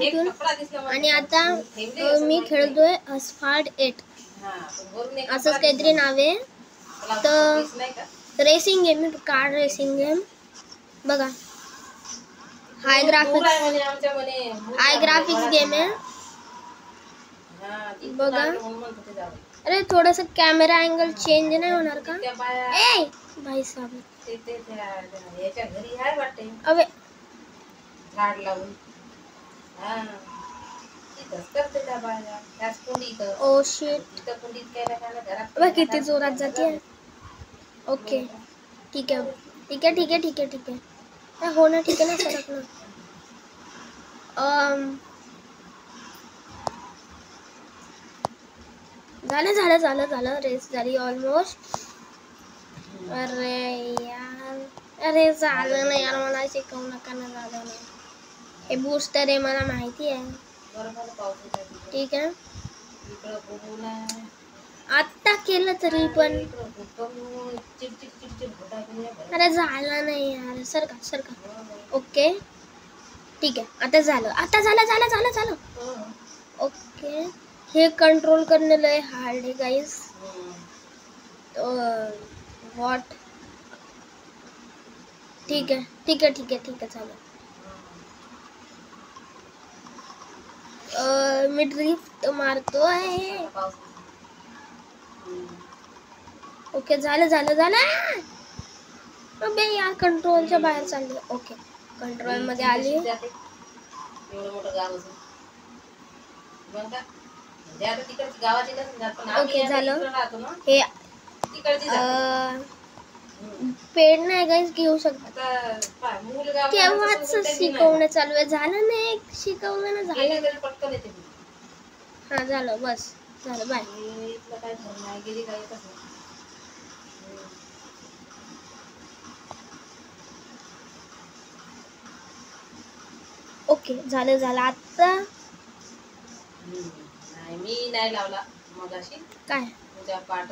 घेऊन आणि आता मी खेळतोय अस्फाल्ट 8 असंच काहीतरी नाव आहे. तर racing game, car racing game बघा. हाय ग्राफिक्स गेम आहे बघा. अरे थोडस कॅमेरा अँगल चेंज नाही होणार का? ए भाई साहब याच्या घरी आहे वाटते. अबे झाड लावून ओ शिट. किती जोरात जाते. ओके ठीक आहे ठीक आहे ठीक आहे ठीक आहे ठीक आहे. हो ना ठीक आहे ना सरक ना. झालं झालं झालं झालं. रेस झाली ऑलमोस्ट. अरे यार, अरे झालं नाही यार. मला शिकवू नका ना. झालं नाही. हे बूस्टर आहे मला माहिती आहे. ठीक आहे आता केलं तरी पण. अरे झालं नाही यार. सरका सरका. ओके ठीक आहे आता झालं. आता झालं झालं झालं झालं. ओके हे कंट्रोल करणे लय हार्ड आहे गाईस. व्हॉट. ठीक आहे ठीक आहे ठीक आहे ठीक आहे चालेल. मी ड्रिफ्ट मारतोय. ओके झालं झालं झालं. अबे यार कंट्रोलच्या बाहेर चालली. ओके कंट्रोल मध्ये आली. ओके झालं. हे पेड नाही गाईस घेऊ शकता. केव्हाच शिकवणं चालू आहे. झालं नाही शिकवलं ना. झालं हा झालं बस झालं बाय. ओके झालं झालं आता. मी नाही लावला मगाशी. काय तुझ्या पाठ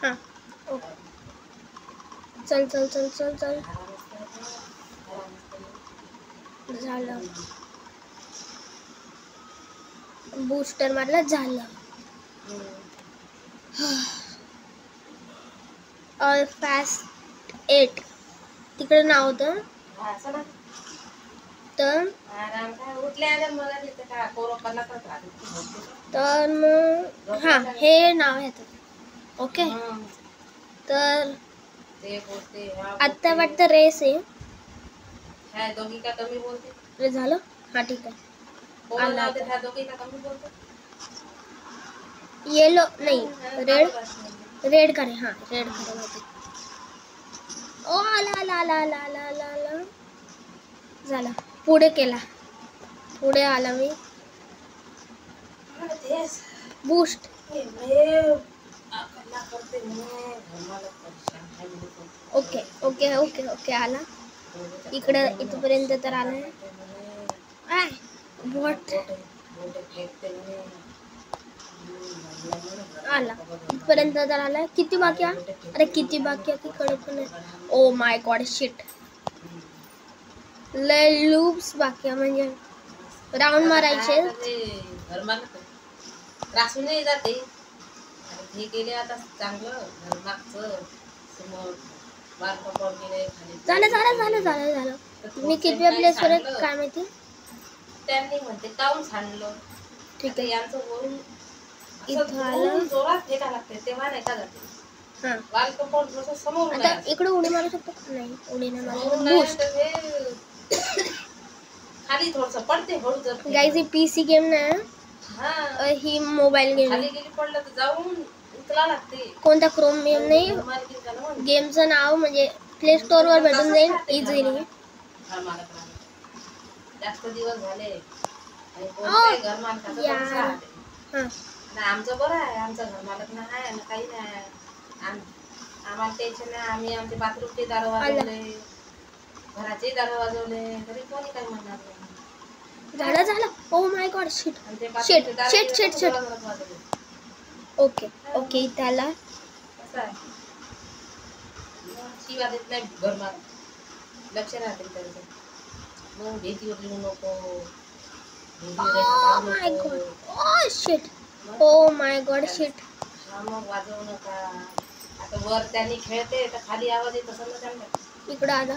हाँ चल चल चल चल चल. झालं. बूस्टर मारला झालं. ऑल फास्ट 8 तिकडे नाव होतं. तर मग हां हे नाव आहे. ओके तर आता वाटतं रेस आहे. रे झालं हा ठीक आहे. येलो नाही रेड करे. हां रेड करे. ओ ला ला ला ला ला ला ला. झाला पुढे केला. पुढे आला मी. Boost okay okay okay okay आला. इकडं इथपर्यंत तर आलाय. व्हॉट आला इथपर्यंत तर आलाय. किती बाकी आहे. अरे किती बाकी आहे की कळत पण नाही. Oh my God shit. लय लूप्स बाकी आहे. म्हणजे राऊंड मारायचे. रासूनही जाते. हे गेले आता चांगलं मागचं समोर झालं झालं झालं झालं झालं. मी किती प्लेसवर आहे काय माहिती. त्यांनी म्हणते काऊन सांडलं. ठीक आहे यांचं वरून इथं आलं जोरात फेका लागते तेव्हा नाही का जाते. हां वाल कंपाऊंड जसं समोर आता इकडे उडी मारू शकतो. नाही उडी नाही मारू. खाली थोडंसं पडते हळू जर. गाईज ही पीसी गेम नाही. हां ही मोबाईल गेम. खाली गेली पडलं तर जाऊन उचला लागते. कोणता क्रोम गेम नाही. गेमचं नाव म्हणजे प्ले स्टोर वर भेटून जाईल इझिली. जास्त दिवस झाले यार. हां आमचं बरं आहे. आमचं घर मालक नाही आहे काही नाही. आम्हाला टेन्शन नाही. आम्ही आमचे बाथरूमचे दार वाजवले घराचे दार वाजवले तरी कोणी काही म्हणणार नाही. झालं झालं. Oh my God shit shit shit shit shit. Okay okay त्याला शिवा देत नाही घरमार लक्ष राहते त्याचं मग भीतीवर लिहू नको. Oh my God oh shit oh my God shit. हा मग वाजवू नका. आता वर त्यांनी खेळते तर खाली आवाज येत असेल ना त्यांना. इकडं आला.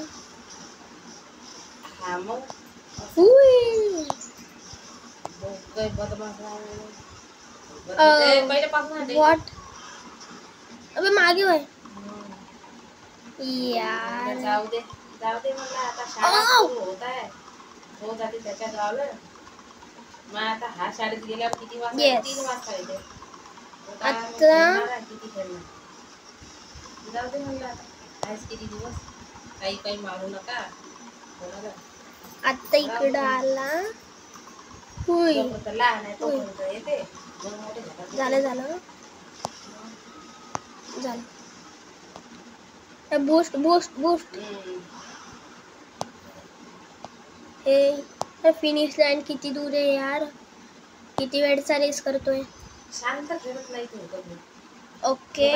हा मग काही बदमाश पहिल्यापासून व्हॉट अबे मागे वय यार. जाऊ दे म्हणलं आता शाळा सुरू होत आहे. हो जाते त्याच्या गावाला. मग आता हा शाळेत गेल्यावर किती वाजता 3 वाजता येते. आता किती खेळणार. जाऊ दे म्हणलं आता आहेस किती दिवस काही मारू नका. आता इकडं आला. हुई लहान आहे तोपर्यंत येते. झालं झालं झालं. Boost boost boost. हे फिनिश लाईन किती दूर आहे यार. किती वेळचा रेस करतोय. शांत खेळत नाही तो. ओके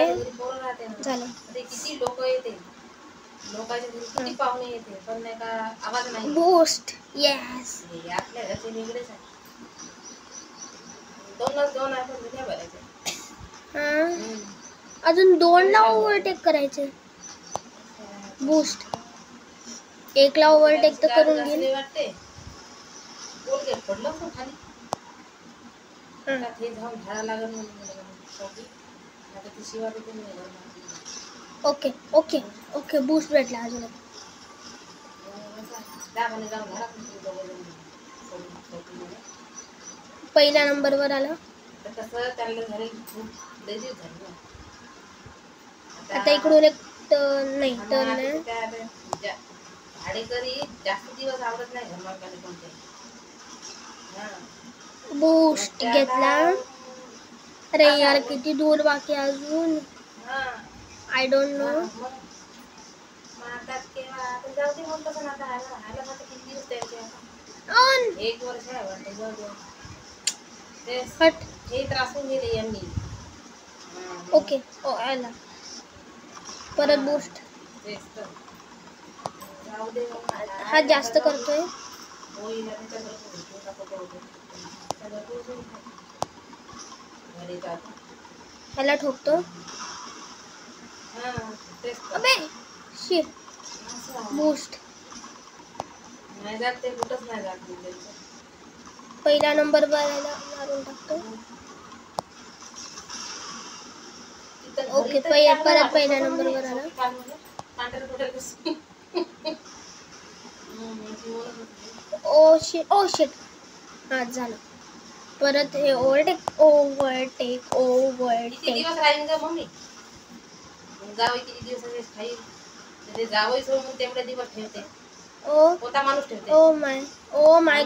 झालं. किती लोक येते लोकांच्या घरी किती पाहुणे येते पण नाही का आवाज नाही. Boost yes. आपल्या घरचे वेगळेच आहे. दोन आहे पण दुनिया भरायचे. अजून 2ला ओव्हरटेक करायचे. बूस्ट 1ला ओव्हरटेक तर करून घेईल. वाटते बोल घे पडलं पण खाली. आता ते जाऊन झाडा लागल म्हणून आता ती शिवा देते नाही. ओके ओके ओके बूस्ट भेटला अजून. पहिल्या नंबरवर आलं. आता इकडून एक टर्न नाही टर्न नाही. भाडेकरी जास्त दिवस आवडत नाही घरमालकाने कोणते. बूस्ट घेतला. अरे यार किती दूर बाकी अजून. I don't know. एक वर्ष आहे वाटतं. हे त्रासून गेले यांनी. ओके ओ आला परत बूस्ट. हा जास्त करतोय. ह्याला ठोकतो. अबे शिट बूस्ट नाही जात ते कुठंच नाही जात. पहिला नंबर मारून टाकतो. ओके परत पहिल्या नंबरवर आला. ओ शिट हा झालं. परत हे ओव्हरटेक ओव्हरटेक दिवस राहील का मम्मी. जावई किती दिवस खाईल. ते जावई सोडून तेवढे दिवस ठेवते. होता माणूस ठेवते. Oh my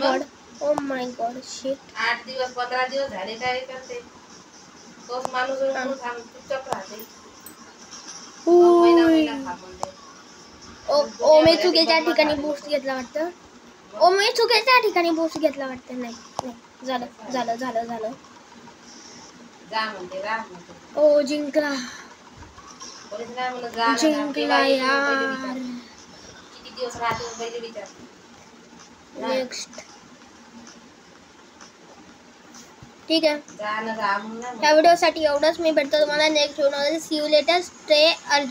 God shit. 8 दिवस 15 दिवस झाले काय करते. तोच माणूस चुपचाप राहते. ओ मी चुकीच्या ठिकाणी बूस्ट घेतला वाटतं. नाही झालं झालं झालं झालं. ओ जिंकला यार. किती दिवस राहते पहिले विचार. नेक्स्ट ठीक आहे. ह्या व्हिडिओसाठी एवढंच. मी भेटतो तुम्हाला next video. See you later. Stay Arjun.